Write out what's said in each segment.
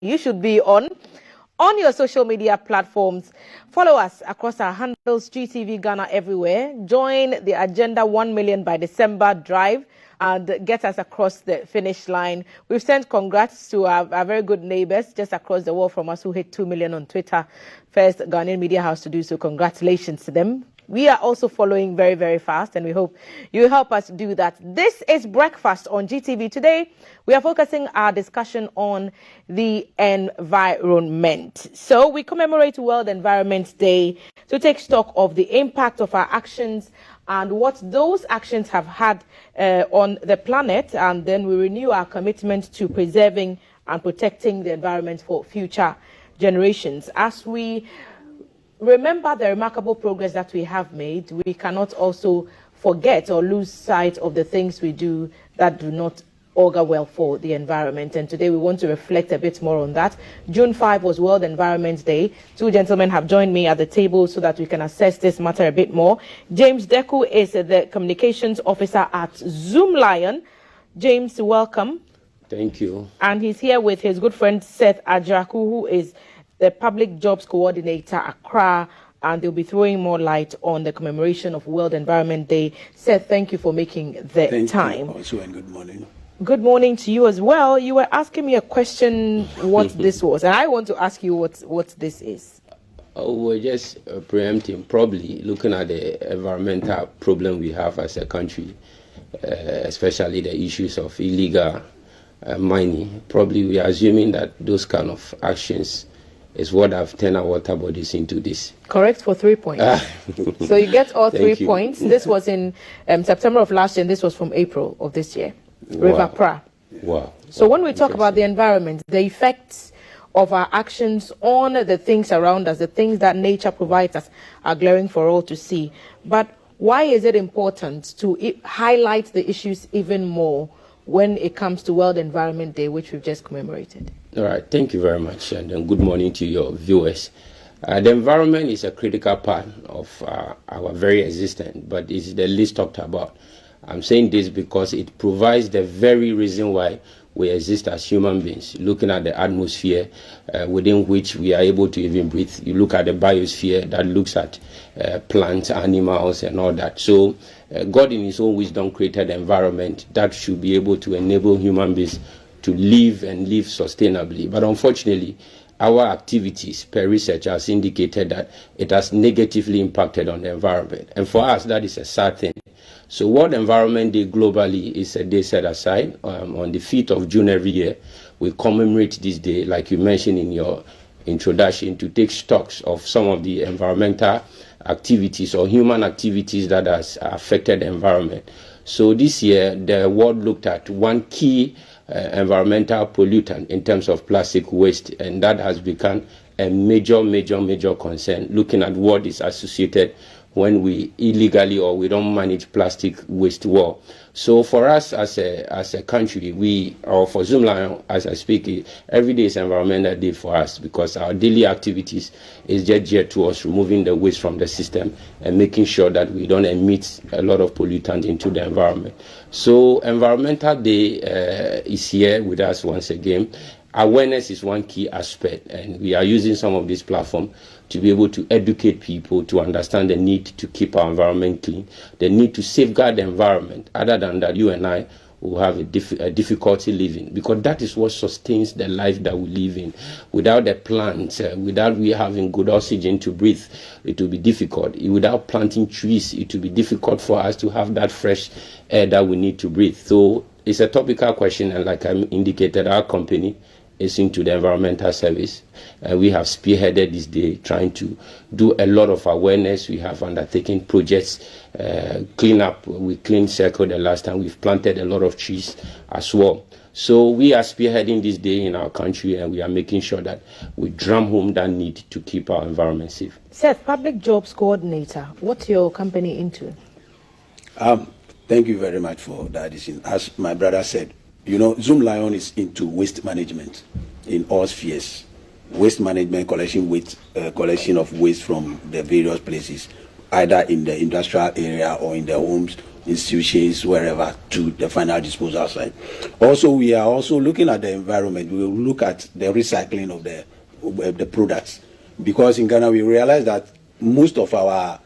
you should be on your social media platforms. Follow us across our handles, GTV Ghana everywhere. Join the Agenda 1 million by December drive and get us across the finish line. We've sent congrats to our very good neighbors just across the world from us who hit 2 million on Twitter. First Ghanaian media house to do so. Congratulations to them. We are also following very, very fast, and we hope you help us do that. This is Breakfast on GTV. Today, we are focusing our discussion on the environment. So we commemorate World Environment Day to take stock of the impact of our actions and what those actions have had on the planet, and then we renew our commitment to preserving and protecting the environment for future generations. As we remember the remarkable progress that we have made, we cannot also forget or lose sight of the things we do that do not augur well for the environment. And today we want to reflect a bit more on that. June 5 was World Environment Day. Two gentlemen have joined me at the table so that we can assess this matter a bit more. James Deku is the communications officer at Zoomlion. James, welcome. Thank you. And he's here with his good friend Seth Ajaku, who is the Public Jobs Coordinator, Accra, and they'll be throwing more light on the commemoration of World Environment Day. Seth, thank you for making the time. Thank you also, and good morning. Good morning to you as well. You were asking me a question, what this was, and I want to ask you what this is. We're just preempting, probably looking at the environmental problem we have as a country, especially the issues of illegal mining. Probably we are assuming that those kind of actions is what have turned our water bodies into this. Correct, for 3 points. So you get all 3 points. This was in September of last year, and this was from April of this year. River Pra. Wow. So when we talk about the environment, the effects of our actions on the things around us, the things that nature provides us, are glaring for all to see. But why is it important to highlight the issues even more when it comes to World Environment Day, which we've just commemorated? All right, thank you very much, and good morning to your viewers. The environment is a critical part of our very existence, but it's the least talked about. I'm saying this because it provides the very reason why we exist as human beings. Looking at the atmosphere within which we are able to even breathe. You look at the biosphere that looks at plants, animals, and all that. So God in his own wisdom created an environment that should be able to enable human beings to live and live sustainably. But unfortunately, our activities, per research, has indicated that it has negatively impacted on the environment. And for us, that is a sad thing. So World Environment Day globally is a day set aside on the 5th of June every year. We commemorate this day, like you mentioned in your introduction, to take stocks of some of the environmental activities or human activities that has affected the environment. So this year, the world looked at one key environmental pollutant in terms of plastic waste, and that has become a major concern, looking at what is associated when we illegally or we don't manage plastic waste well. So for us as a country, or for Zoomlion as I speak, every day is Environmental Day for us, because our daily activities is just geared towards removing the waste from the system and making sure that we don't emit a lot of pollutant into the environment. So Environmental Day is here with us once again. Awareness is one key aspect, and we are using some of this platform to be able to educate people to understand the need to keep our environment clean, the need to safeguard the environment. Other than that, you and I will have a difficulty living, because that is what sustains the life that we live in. Without the plants, without we having good oxygen to breathe, it will be difficult. Without planting trees, it will be difficult for us to have that fresh air that we need to breathe. So it's a topical question, and like I indicated, our company is into the environmental service. We have spearheaded this day, trying to do a lot of awareness. We have undertaken projects, clean up. We cleaned Circle the last time. We've planted a lot of trees as well. So we are spearheading this day in our country, and we are making sure that we drum home that need to keep our environment safe. Seth, Public Jobs Coordinator, what's your company into? Thank you very much for that. As my brother said, you know, Zoomlion is into waste management in all spheres. Waste management, collection of waste from the various places, either in the industrial area or in the homes institutions, wherever, to the final disposal site. Also, we are also looking at the environment. We will look at the recycling of the products, because in Ghana we realize that most of our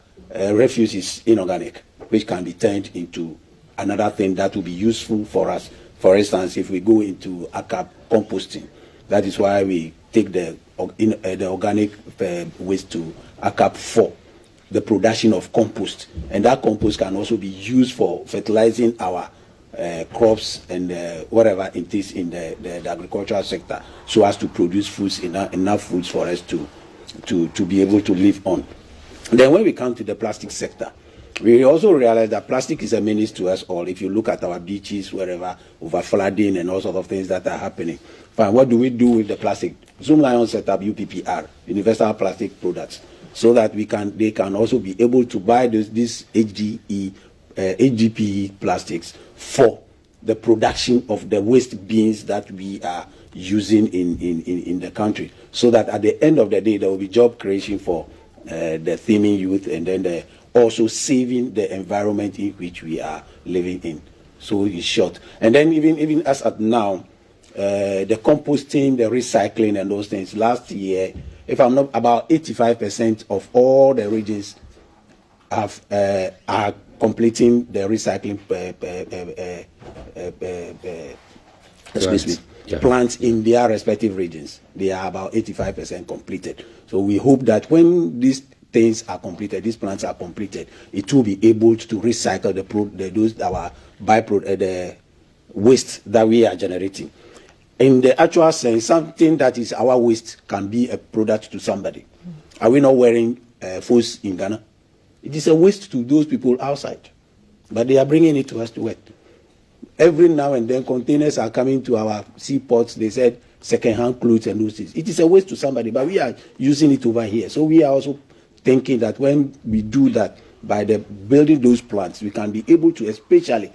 refuse is inorganic, which can be turned into another thing that will be useful for us. For instance, if we go into ACAP composting, that is why we take the organic waste to ACAP for the production of compost, and that compost can also be used for fertilizing our crops and whatever it is in the agricultural sector, so as to produce foods, enough foods for us to be able to live on. Then when we come to the plastic sector, we also realize that plastic is a menace to us all. If you look at our beaches, wherever, over flooding and all sorts of things that are happening. Fine, what do we do with the plastic? Zoom Lion set up UPPR, Universal Plastic Products, so that they can also be able to buy these HDPE plastics for the production of the waste bins that we are using in the country, so that at the end of the day there will be job creation for the teeming youth, and then also saving the environment in which we are living in. So in short, and then even as at now, the composting, the recycling, and those things. Last year, if I'm not, about 85% of all the regions are completing the recycling plants in their respective regions. They are about 85% completed. So we hope that when these things are completed, these plants are completed, it will be able to recycle the waste that we are generating. In the actual sense, something that is our waste can be a product to somebody. Are we not wearing force in Ghana? It is a waste to those people outside, but they are bringing it to us to work. Every now and then, containers are coming to our seaports. They said second-hand clothes and those things. It is a waste to somebody, but we are using it over here. So we are also thinking that when we do that, by building those plants, we can be able to especially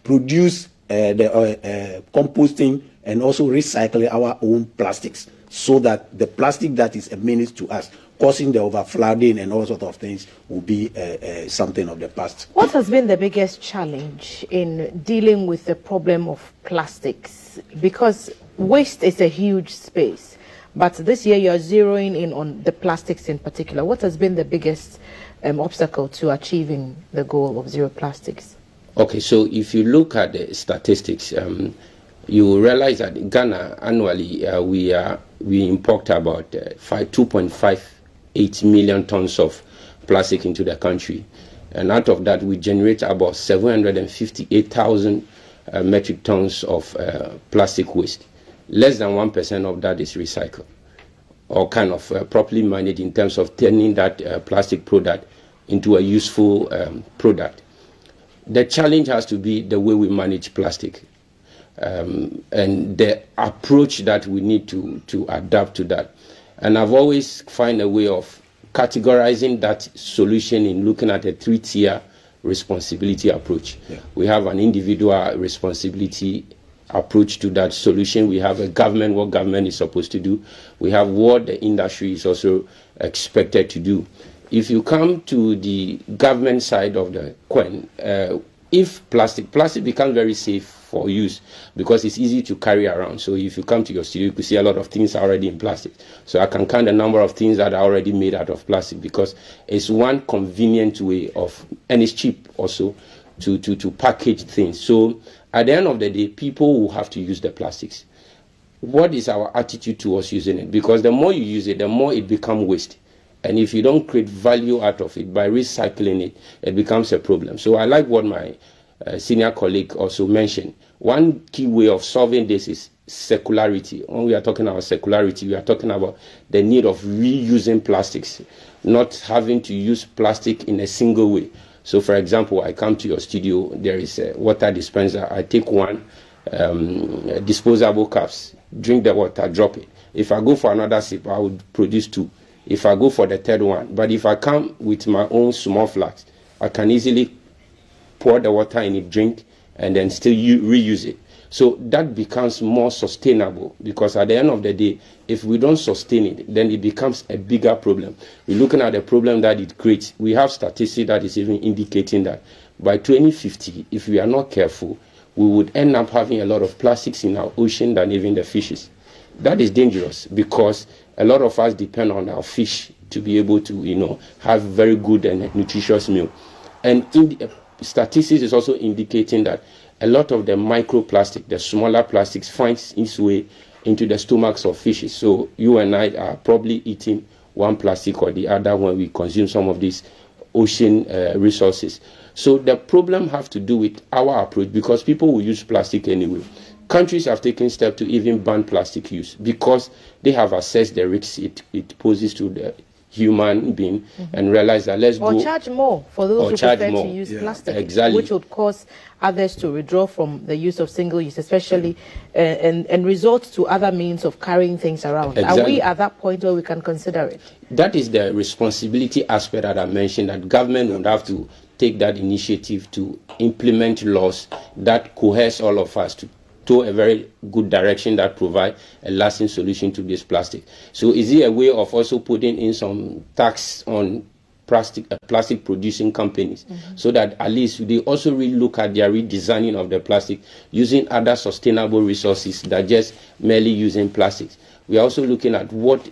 produce the composting and also recycle our own plastics, so that the plastic that is a menace to us, causing the overflooding and all sorts of things, will be something of the past. What has been the biggest challenge in dealing with the problem of plastics? Because waste is a huge space, but this year you're zeroing in on the plastics in particular. What has been the biggest obstacle to achieving the goal of zero plastics? Okay, so if you look at the statistics, you will realize that in Ghana annually we import about 2.58 million tons of plastic into the country, and out of that we generate about 758,000 metric tons of plastic waste. Less than 1% of that is recycled or kind of properly managed in terms of turning that plastic product into a useful product. The challenge has to be the way we manage plastic, and the approach that we need to adapt to that. And I've always find a way of categorizing that solution in looking at a 3-tier responsibility approach. Yeah. We have an individual responsibility approach to that solution. We have a government, what government is supposed to do. We have what the industry is also expected to do. If you come to the government side of the coin, if plastic becomes very safe for use because it's easy to carry around. So if you come to your studio, you can see a lot of things are already in plastic. So I can count the number of things that are already made out of plastic, because it's one convenient way of, and it's cheap also, to package things. So at the end of the day, people will have to use the plastics. What is our attitude towards using it? Because the more you use it, the more it becomes waste. And if you don't create value out of it by recycling it, it becomes a problem. So I like what my senior colleague also mentioned. One key way of solving this is circularity. When we are talking about circularity, we are talking about the need of reusing plastics, not having to use plastic in a single way. So for example, I come to your studio, there is a water dispenser. I take one, disposable cups, drink the water, drop it. If I go for another sip, I would produce 2. If I go for the third one, but if I come with my own small flask, I can easily pour the water in it, drink, and then still reuse it. So that becomes more sustainable, because at the end of the day, if we don't sustain it, then it becomes a bigger problem. We're looking at the problem that it creates. We have statistics that is even indicating that by 2050, if we are not careful, we would end up having a lot of plastics in our ocean than even the fishes. That is dangerous because a lot of us depend on our fish to be able to, have very good and nutritious meal. And statistics is also indicating that a lot of the microplastic, the smaller plastics, finds its way into the stomachs of fishes. So you and I are probably eating one plastic or the other when we consume some of these ocean resources. So the problem has to do with our approach, because people will use plastic anyway. Countries have taken steps to even ban plastic use because they have assessed the risks it poses to the human being and realize that or charge more for those who prefer to use plastic, exactly, which would cause others to withdraw from the use of single use, especially and resort to other means of carrying things around. Exactly. Are we at that point where we can consider it? That is the responsibility aspect that I mentioned, that government would have to take that initiative to implement laws that coerce all of us to a very good direction that provide a lasting solution to this plastic. So is it a way of also putting in some tax on plastic producing companies, so that at least they also really look at their redesigning of the plastic using other sustainable resources than just merely using plastics? We are also looking at what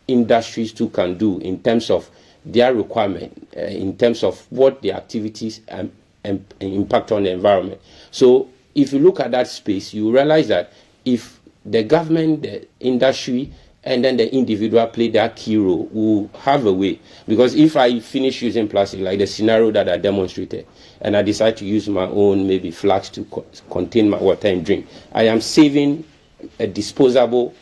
industries too can do in terms of their requirement, in terms of what the activities and impact on the environment. So if you look at that space, you realize that if the government, the industry, and then the individual play that key role, will have a way. Because if I finish using plastic, like the scenario that I demonstrated, and I decide to use my own maybe flask to contain my water and drink, I am saving a disposable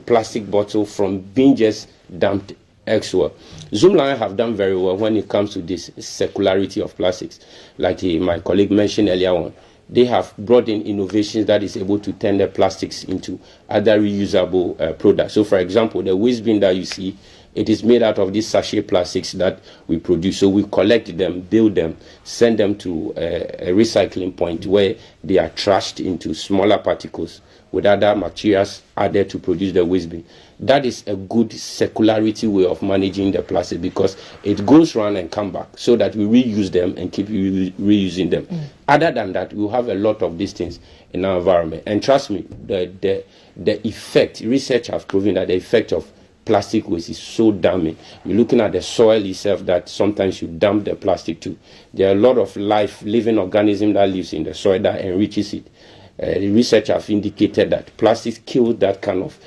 plastic bottle from being just dumped elsewhere. Zoomlion have done very well when it comes to this circularity of plastics. Like my colleague mentioned earlier on, they have brought in innovations that is able to turn the plastics into other reusable products. So, for example, the waste bin that you see, it is made out of these sachet plastics that we produce. So we collect them, build them, send them to a recycling point where they are trashed into smaller particles with other materials added to produce the waste bin. That is a good circularity way of managing the plastic, because it goes round and come back, so that we reuse them and keep reusing them. Other than that, we have a lot of these things in our environment. And trust me, the effect, research has proven that the effect of plastic waste is so damning. You're looking at the soil itself that sometimes you dump the plastic to. There are a lot of living organism that lives in the soil that enriches it. Research have indicated that plastic kills that kind of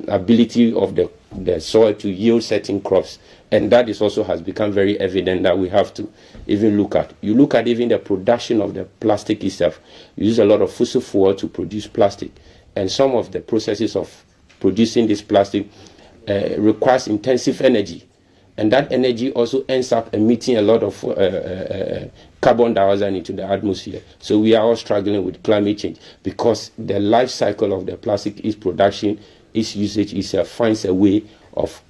ability of the soil to yield certain crops, and that is also has become very evident that we have to even look at. You look at even the production of the plastic itself. You use a lot of fossil fuel to produce plastic, and some of the processes of producing this plastic requires intensive energy, and that energy also ends up emitting a lot of carbon dioxide into the atmosphere. So we are all struggling with climate change, because the life cycle of the plastic, its production, its usage itself finds a way of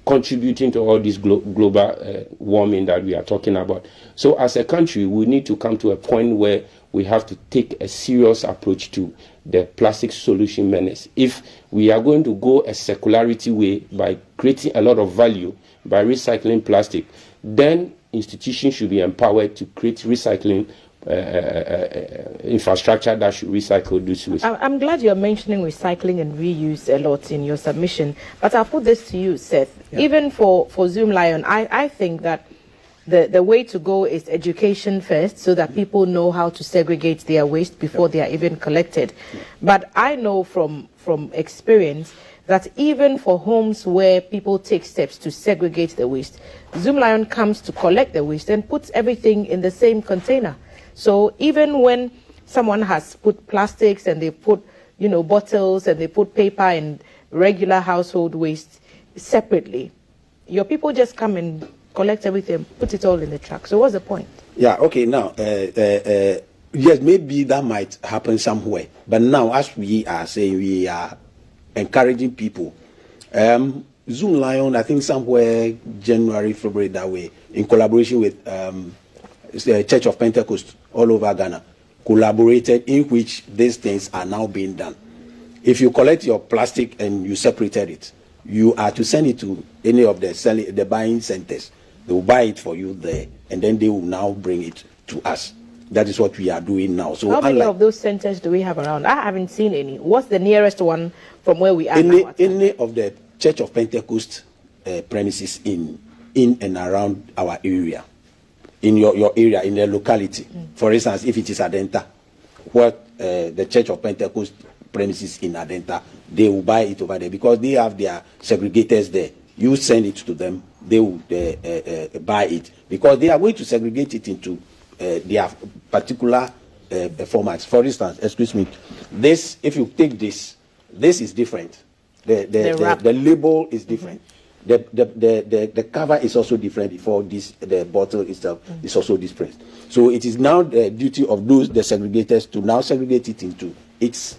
contributing to all this global warming that we are talking about. So as a country, we need to come to a point where we have to take a serious approach to the plastic solution menace. If we are going to go a circularity way by creating a lot of value by recycling plastic, then institutions should be empowered to create recycling infrastructure that should recycle this waste. I'm glad you're mentioning recycling and reuse a lot in your submission, but I'll put this to you, Seth. Yeah. Even for Zoomlion, I think that the way to go is education first, so that people know how to segregate their waste before they are even collected. Yeah. But I know from experience that even for homes where people take steps to segregate the waste, Zoomlion comes to collect the waste and puts everything in the same container. So even when someone has put plastics and they put, bottles and they put paper and regular household waste separately, your people just come and collect everything, put it all in the truck. So what's the point? Yeah, okay, now, yes, maybe that might happen somewhere. But now, as we are saying, we are encouraging people. Zoomlion, I think somewhere January, February, that way, in collaboration with the Church of Pentecost all over Ghana, collaborated, in which these things are now being done. If you collect your plastic and you separated it, you are to send it to any of the buying centers. They will buy it for you there, and then they will now bring it to us. That is what we are doing now. So how many of those centers do we have around? I haven't seen any. What's the nearest one from where we are now? Any of the Church of Pentecost premises in and around our area, in your area, in the locality. For instance, if it is Adenta, what the Church of Pentecost premises in Adenta, they will buy it over there because they have their segregators there. You send it to them, they will buy it because they are going to segregate it into their particular formats. For instance, excuse me, this, if you take this is different. The label is different. The cover is also different before this. The bottle itself is also different. So it is now the duty of the segregators to now segregate it into its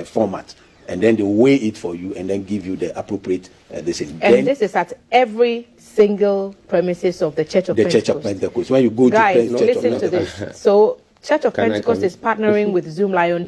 format, and then they weigh it for you and then give you the appropriate this. And this is at every single premises of the Church of Pentecost. Church of Pentecost. When you go guys, to listen to this. So Church of Pentecost is partnering with Zoom Lion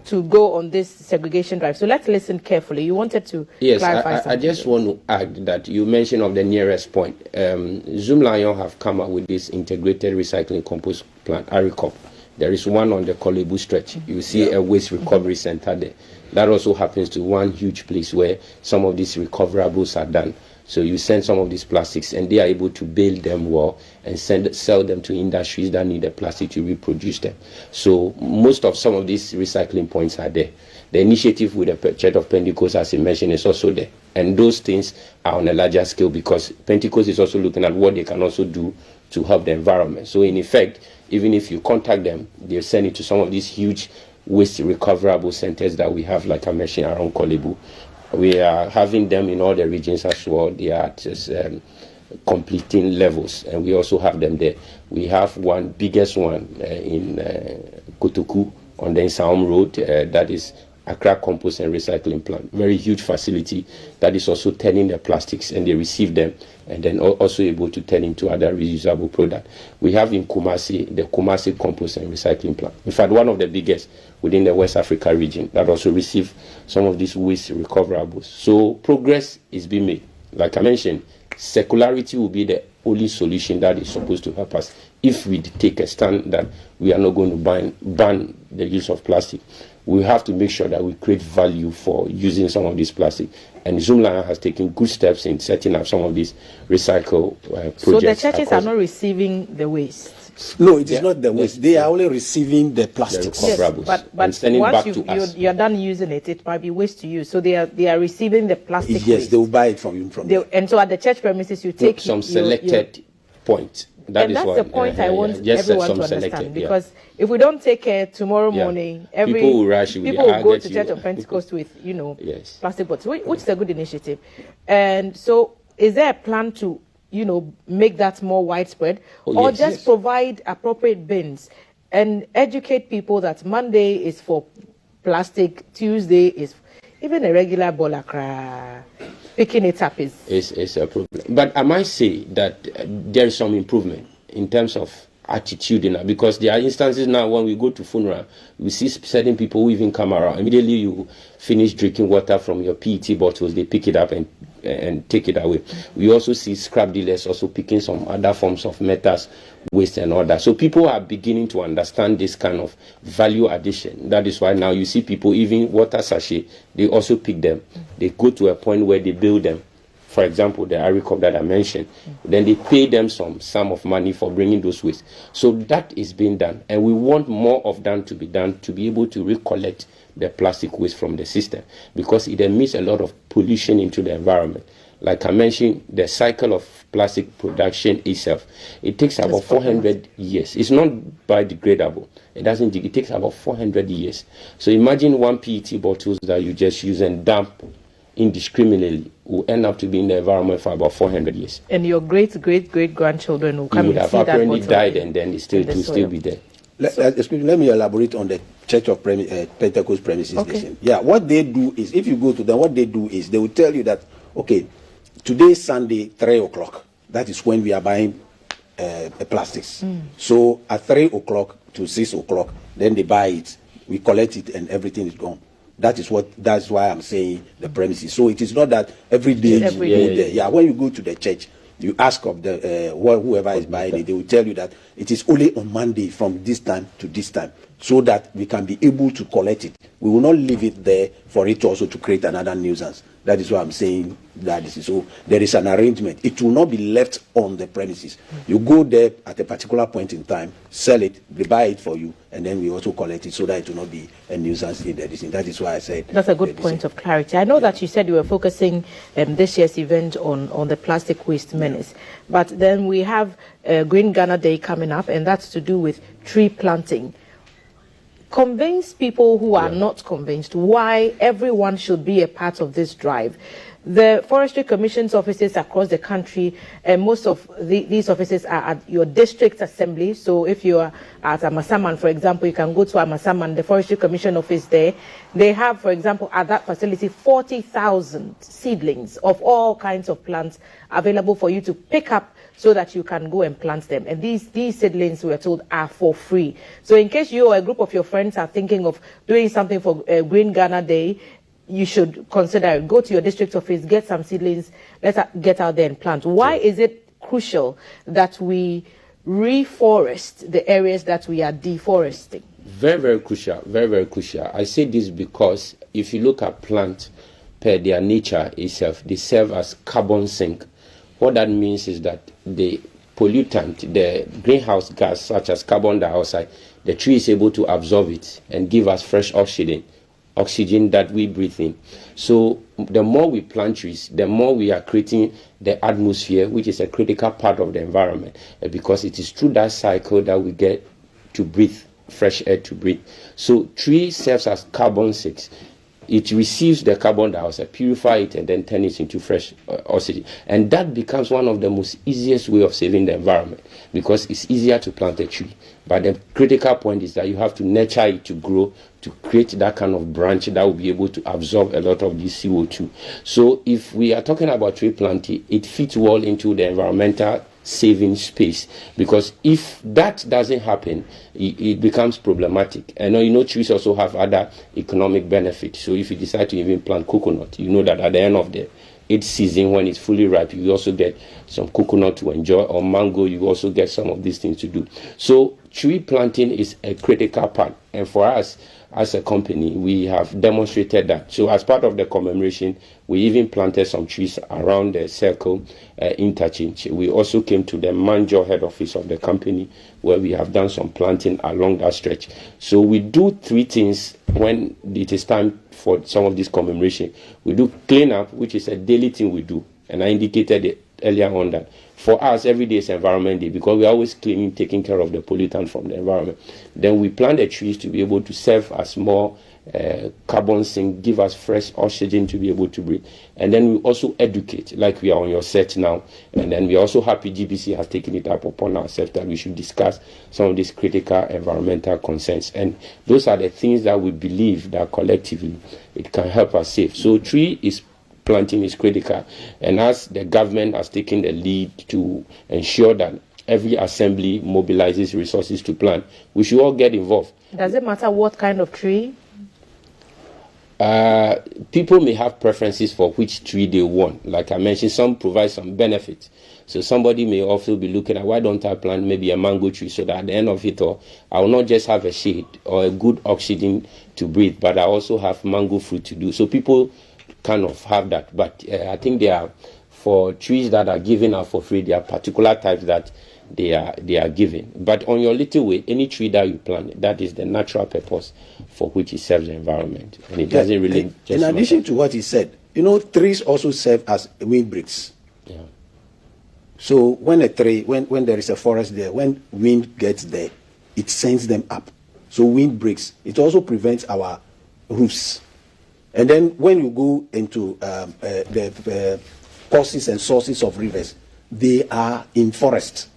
to go on this segregation drive. So let's listen carefully. You wanted to clarify something. I just want to add that you mentioned of the nearest point. Zoom Lion have come up with this integrated recycling compost plant, ARICOP. There is one on the Kolebu stretch. You see a waste recovery center there. That also happens to one huge place where some of these recoverables are done. So you send some of these plastics and they are able to bale them well and sell them to industries that need the plastic to reproduce them. So most of some of these recycling points are there. The initiative with the Church of Pentecost, as I mentioned, is also there. And those things are on a larger scale because Pentecost is also looking at what they can also do to help the environment. So in effect, even if you contact them, they'll send it to some of these huge waste recoverable centers that we have, like I mentioned, around Kolebu. We are having them in all the regions as well. They are just completing levels, and we also have them there. We have one biggest one in Kotoku on the Insaom Road. That is Accra Compost and Recycling Plant. Very huge facility that is also turning the plastics, and they receive them and then also able to turn into other reusable products. We have in Kumasi, the Kumasi Compost and Recycling Plant. In fact, one of the biggest within the West Africa region that also receive some of these waste recoverables. So progress is being made. Like I mentioned, circularity will be the only solution that is supposed to help us if we take a stand that we are not going to ban the use of plastic. We have to make sure that we create value for using some of this plastic. And Zoomlion has taken good steps in setting up some of these recycle projects. So the churches are not receiving the waste? No, it is not the waste. They are only receiving the plastics. Yes, but once you're done using it, it might be waste to you. So they are receiving the plastic waste. Yes, they will buy it from you. And so at the church premises, you take some selected points. That's the point I want everyone to understand. Because if we don't take care tomorrow morning, people will rush. People will go to Church of Pentecost with plastic bottles, which is a good initiative. And so, is there a plan to make that more widespread, or just provide appropriate bins and educate people that Monday is for plastic, Tuesday is even a regular bolakra? Picking it up is a problem. But I might say that there is some improvement in terms of attitude in that, because there are instances now when we go to funeral, we see certain people who even come around. Immediately you finish drinking water from your PET bottles, they pick it up and take it away. We also see scrap dealers also picking some other forms of metals, waste and all that. So people are beginning to understand this kind of value addition. That is why now you see people, even water sachet, they also pick them. They go to a point where they build them. For example, the ARICOP that I mentioned, then they pay them some sum of money for bringing those waste. So that is being done. And we want more of that to be done to be able to recollect the plastic waste from the system, because it emits a lot of pollution into the environment. Like I mentioned, the cycle of plastic production itself, it takes about 400 years. It's not biodegradable. It takes about 400 years. So imagine one PET bottles that you just use and dump indiscriminately will end up to be in the environment for about 400 years. And your great-great-great-grandchildren will come and see that bottle. Would have apparently died, and then it still be there. Let me elaborate on the Church of Pentecost premises. Okay. Yeah, what they do is, if you go to them, what they do is they will tell you that, okay, today Sunday, 3 o'clock, that is when we are buying plastics. So at 3 o'clock to 6 o'clock, then they buy it, we collect it, and everything is gone. That's why I'm saying the premises. So it is not that every day you go there. Yeah, when you go to the church, You ask of the whoever is buying it, they will tell you that it is only on Monday from this time to this time, so that we can be able to collect it. We will not leave it there for it also to create another nuisance. That is why I'm saying that this is so. There is an arrangement. It will not be left on the premises. You go there at a particular point in time, sell it, they buy it for you, and then we also collect it so that it will not be a nuisance in the edition. That is why I said that's a good point of clarity. I know that you said you were focusing this year's event on the plastic waste menace, but then we have Green Ghana Day coming up, and that's to do with tree planting. Convince people who are not convinced why everyone should be a part of this drive. The Forestry Commission's offices across the country, and most of these offices are at your district assembly. So if you are at Amasaman, for example, you can go to Amasaman, the Forestry Commission office there. They have, for example, at that facility, 40,000 seedlings of all kinds of plants available for you to pick up so that you can go and plant them. And these seedlings, we are told, are for free. So in case you or a group of your friends are thinking of doing something for Green Ghana Day, you should consider it. Go to your district office, get some seedlings, let's get out there and plant. Why is it crucial that we reforest the areas that we are deforesting? Very, very crucial. Very, very crucial. I say this because if you look at plants per their nature itself, they serve as carbon sink. What that means is that the pollutant, the greenhouse gas such as carbon dioxide, the tree is able to absorb it and give us fresh oxygen that we breathe in. So the more we plant trees, the more we are creating the atmosphere, which is a critical part of the environment, because it is through that cycle that we get to breathe, fresh air to breathe. So tree serves as carbon sinks. It receives the carbon dioxide, purify it, and then turn it into fresh oxygen. And that becomes one of the most easiest way of saving the environment, because it's easier to plant a tree. But the critical point is that you have to nurture it to grow, to create that kind of branch that will be able to absorb a lot of this CO2. So if we are talking about tree planting, it fits well into the environmental saving space, because if that doesn't happen, it becomes problematic. And you know, trees also have other economic benefits. So if you decide to even plant coconut, you know that at the end of the its season, when it's fully ripe, you also get some coconut to enjoy, or mango, you also get some of these things to do. So tree planting is a critical part, and for us as a company, we have demonstrated that. So as part of the commemoration, we even planted some trees around the circle interchange. We also came to the Manjo head office of the company, where we have done some planting along that stretch. So we do three things when it is time for some of this commemoration. We do cleanup, which is a daily thing we do, and I indicated it earlier on that for us every day is Environment Day, because we're always cleaning, taking care of the pollutant from the environment. Then we plant the trees to be able to serve as more carbon sink, give us fresh oxygen to be able to breathe. And then we also educate, like we are on your set now. And then we're also happy GBC has taken it up upon ourselves that we should discuss some of these critical environmental concerns. And those are the things that we believe that collectively it can help us save. So planting is critical, and as the government has taken the lead to ensure that every assembly mobilizes resources to plant, we should all get involved. Does it matter what kind of tree? People may have preferences for which tree they want. Like I mentioned, some provide some benefits. So somebody may also be looking at, why don't I plant maybe a mango tree, so that at the end of it all, I will not just have a shade or a good oxygen to breathe, but I also have mango fruit to do. So people kind of have that, but I think they are, for trees that are given out for free, there are particular types that they are given. But on your little way, any tree that you plant, that is the natural purpose for which it serves the environment, and it doesn't really. In addition to what he said, you know, trees also serve as windbreaks. Yeah. So when a tree, when there is a forest there, when wind gets there, it sends them up. So wind breaks. It also prevents our roofs. And then when you go into the causes and sources of rivers, they are in forest.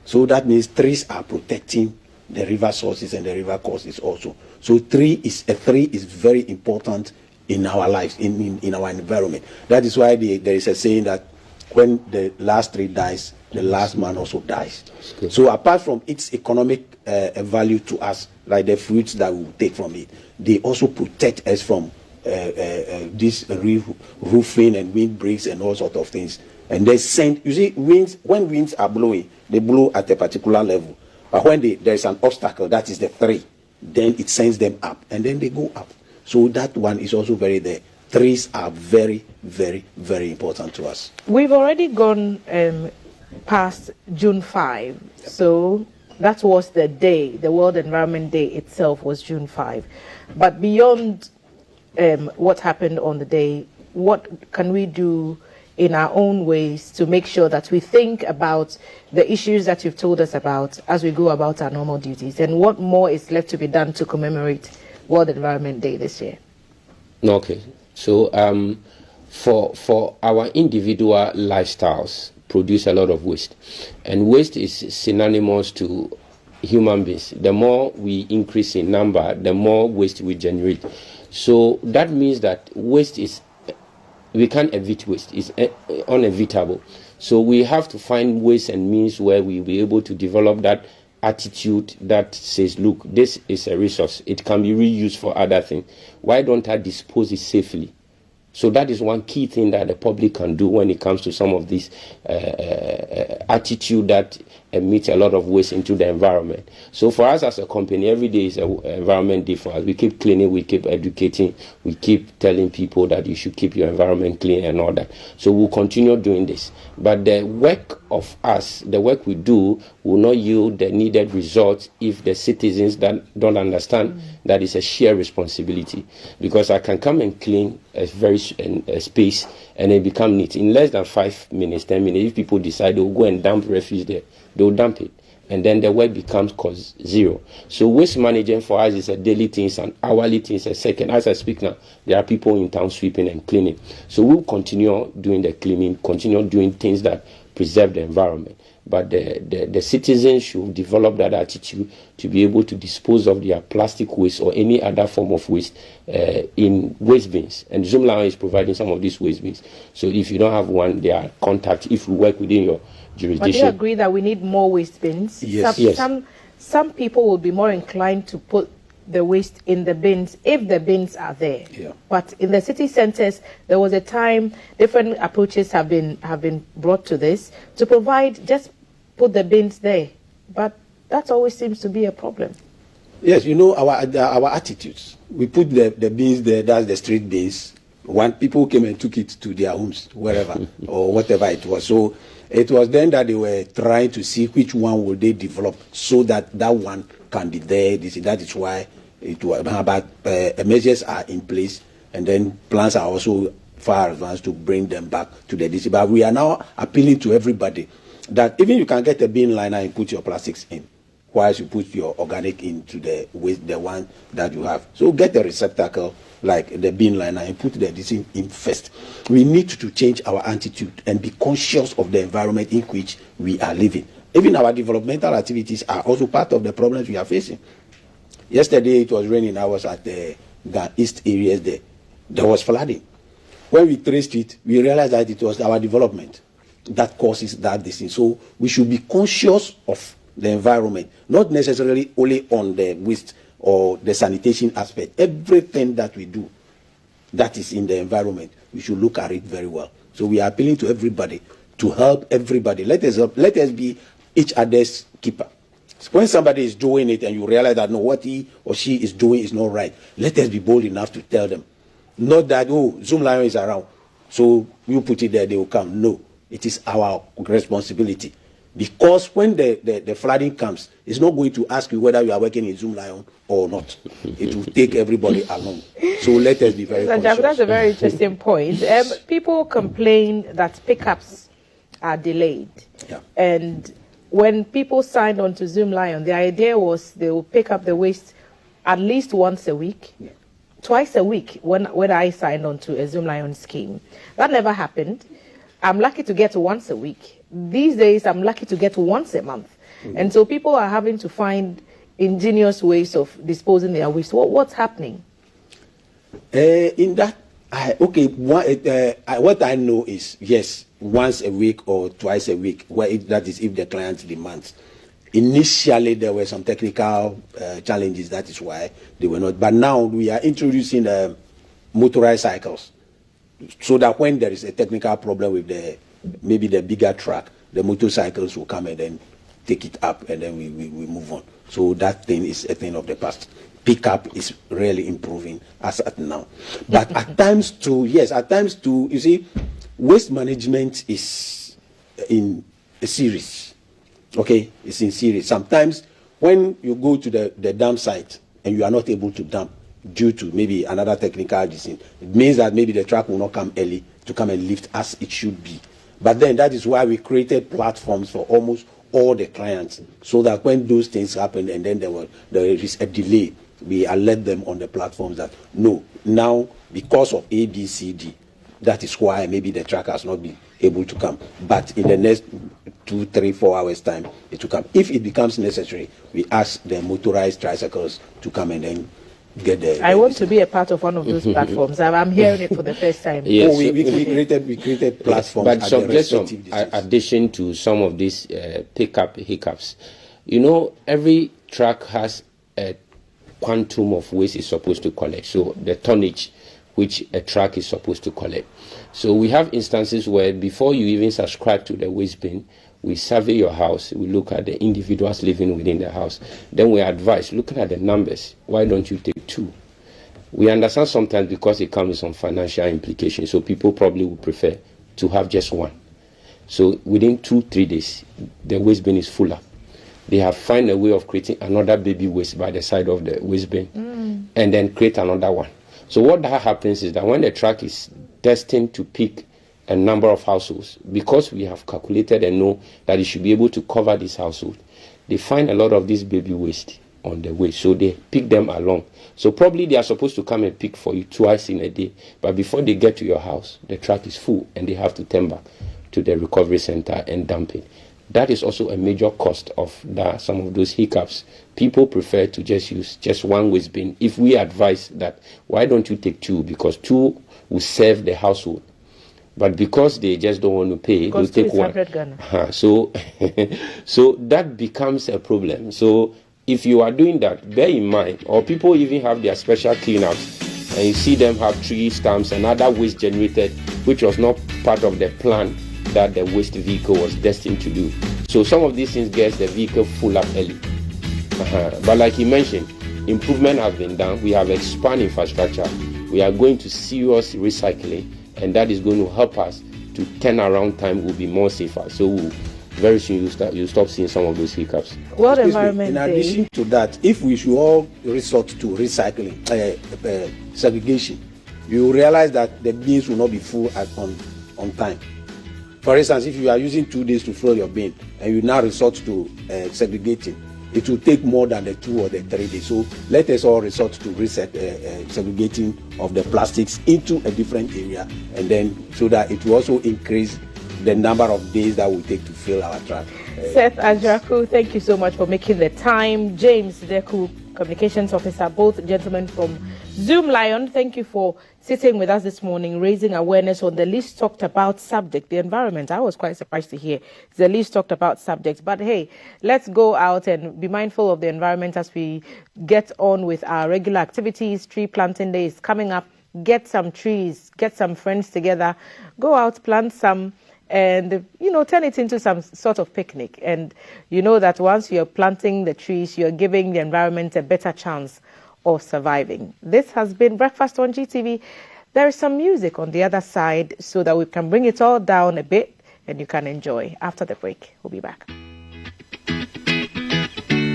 So that means trees are protecting the river sources and the river courses also. So a tree is very important in our lives, in our environment. That is why there is a saying that when the last tree dies, the last man also dies. So apart from its economic value to us, like the fruits that we take from it, they also protect us from this roofing and windbreaks and all sorts of things and they send. You see, when winds are blowing, they blow at a particular level. But when there is an obstacle, that is the 3, then it sends them up, and then they go up. So that one is also very there. 3s are very, very, very important to us. We've already gone past June 5, so that was the day, the World Environment Day itself was June 5. But beyond what happened on the day, what can we do in our own ways to make sure that we think about the issues that you've told us about as we go about our normal duties? And what more is left to be done to commemorate World Environment Day this year? Okay. So for our individual lifestyles produce a lot of waste, and waste is synonymous to human beings. The more we increase in number, the more waste we generate. So that means that waste is, we can't evit waste. It's unevitable. So we have to find ways and means where we will be able to develop that attitude that says, look, this is a resource. It can be reused for other things. Why don't I dispose it safely? So that is one key thing that the public can do when it comes to some of these attitude that emits a lot of waste into the environment. So for us as a company, every day is an environment day for us. We keep cleaning, we keep educating, we keep telling people that you should keep your environment clean and all that. So we'll continue doing this. But the work of us, the work we do, will not yield the needed results if the citizens that don't understand that it's a shared responsibility. Because I can come and clean a space and it become neat in less than 5 minutes, 10 minutes. If people decide they'll go and dump refuse there, they'll dump it, and then the work becomes cost zero. So waste management for us is a daily thing, it's an hourly thing, it's a second. As I speak now, there are people in town sweeping and cleaning. So we'll continue doing the cleaning, continue doing things that preserve the environment. But the citizens should develop that attitude to be able to dispose of their plastic waste or any other form of waste in waste bins. And Zoom Lion is providing some of these waste bins. So if you don't have one, there are contacts if you work within your jurisdiction. But do you agree that we need more waste bins? Yes. Some people will be more inclined to put the waste in the bins if the bins are there. Yeah. But in the city centers, there was a time different approaches have been brought to this to provide, just put the bins there. But that always seems to be a problem. Yes, you know, our attitudes. We put the bins there, that's the street bins. When people came and took it to their homes, wherever, or whatever it was. So it was then that they were trying to see which one would they develop so that that one can be there. That is why it was. But measures are in place, and then plans are also far advanced to bring them back to the DC. But we are now appealing to everybody that even you can get a bin liner and put your plastics in, whilst you put your organic into the waste, the one that you have. So get a receptacle like the bin liner and put the DC in first. We need to change our attitude and be conscious of the environment in which we are living. Even our developmental activities are also part of the problems we are facing. Yesterday it was raining. I was at the east areas there. There was flooding. When we traced it, we realized that it was our development that causes that disease. So we should be conscious of the environment, not necessarily only on the waste or the sanitation aspect. Everything that we do that is in the environment, we should look at it very well. So we are appealing to everybody to help everybody. Let us be each other's keeper. So when somebody is doing it and you realize that no, what he or she is doing is not right, let us be bold enough to tell them. Not that, oh, Zoom Lion is around, so you put it there, they will come. No. It is our responsibility, because when the flooding comes, it's not going to ask you whether you are working in Zoom Lion or not. It will take everybody along. So let us be very conscious. That's a very interesting point. People complain that pickups are delayed. Yeah. And when people signed on to Zoom Lion, the idea was they will pick up the waste at least once a week. Yeah. Twice a week when I signed on to a Zoom Lion scheme. That never happened. I'm lucky to get once a week. These days, I'm lucky to get once a month. Mm-hmm. And so people are having to find ingenious ways of disposing their waste. What's happening? In that, what I know is, yes, once a week or twice a week, that is if the client demands. Initially, there were some technical challenges. That is why they were not. But now we are introducing motorized cycles, so that when there is a technical problem with maybe the bigger truck, the motorcycles will come and then take it up, and then we move on. So that thing is a thing of the past. Pickup is really improving as at now. But at times too, you see, waste management is in a series. Okay, it's in series. Sometimes when you go to the dump site and you are not able to dump due to maybe another technical reason, it means that maybe the truck will not come early to come and lift as it should be. But then that is why we created platforms for almost all the clients, so that when those things happen and then there is a delay, we alert them on the platforms that no, now because of A, B, C, D, that is why maybe the truck has not been able to come. But in the next 2, 3, 4 hours time, it will come. If it becomes necessary, we ask the motorized tricycles to come and then get the. I want to be a part of one of those platforms. I'm hearing it for the first time. Yes. Oh, we created platforms. But just some addition to some of these pickup hiccups. You know, every truck has a quantum of waste it's supposed to collect. So the tonnage which a truck is supposed to collect. So we have instances where before you even subscribe to the waste bin, we survey your house, we look at the individuals living within the house. Then we advise, looking at the numbers, why don't you take 2? We understand sometimes because it comes with some financial implications, so people probably would prefer to have just 1. So within 2-3 days, the waste bin is full up. They have found a way of creating another baby waste by the side of the waste bin, and then create another one. So what that happens is that when the truck is destined to pick a number of households, because we have calculated and know that it should be able to cover this household, they find a lot of this baby waste on the way, so they pick them along. So probably they are supposed to come and pick for you twice in a day, but before they get to your house, the truck is full and they have to turn back to the recovery center and dump it. That is also a major cost of some of those hiccups. People prefer to just use just 1 waste bin. If we advise that, why don't you take 2? Because 2 will serve the household. But because they just don't want to pay, they'll take 1. So that becomes a problem. So if you are doing that, bear in mind, or people even have their special cleanups, and you see them have tree stumps and other waste generated, which was not part of the plan that the waste vehicle was destined to do. So some of these things get the vehicle full up early. But like you mentioned, improvement has been done. We have expanded infrastructure. We are going to serious recycling, and that is going to help us to turnaround time will be more safer. So very soon you stop seeing some of those hiccups. World Environment In addition to that, if we should all resort to recycling, segregation, you realize that the bins will not be full on time. For instance, if you are using 2 days to fill your bin and you now resort to segregating, it will take more than the 2 or the 3 days. So let us all resort to segregating of the plastics into a different area, and then so that it will also increase the number of days that will take to fill our truck. Seth Ajraku, thank you so much for making the time. James Deku, Communications Officer, both gentlemen from Zoom Lion, thank you for sitting with us this morning, raising awareness on the least talked about subject, the environment. I was quite surprised to hear it's the least talked about subject. But hey, let's go out and be mindful of the environment as we get on with our regular activities. Tree planting day is coming up. Get some trees, get some friends together, go out, plant some, and turn it into some sort of picnic. And you know that once you're planting the trees, you're giving the environment a better chance of surviving. This has been Breakfast on GTV. There is some music on the other side so that we can bring it all down a bit and you can enjoy. After the break, we'll be back.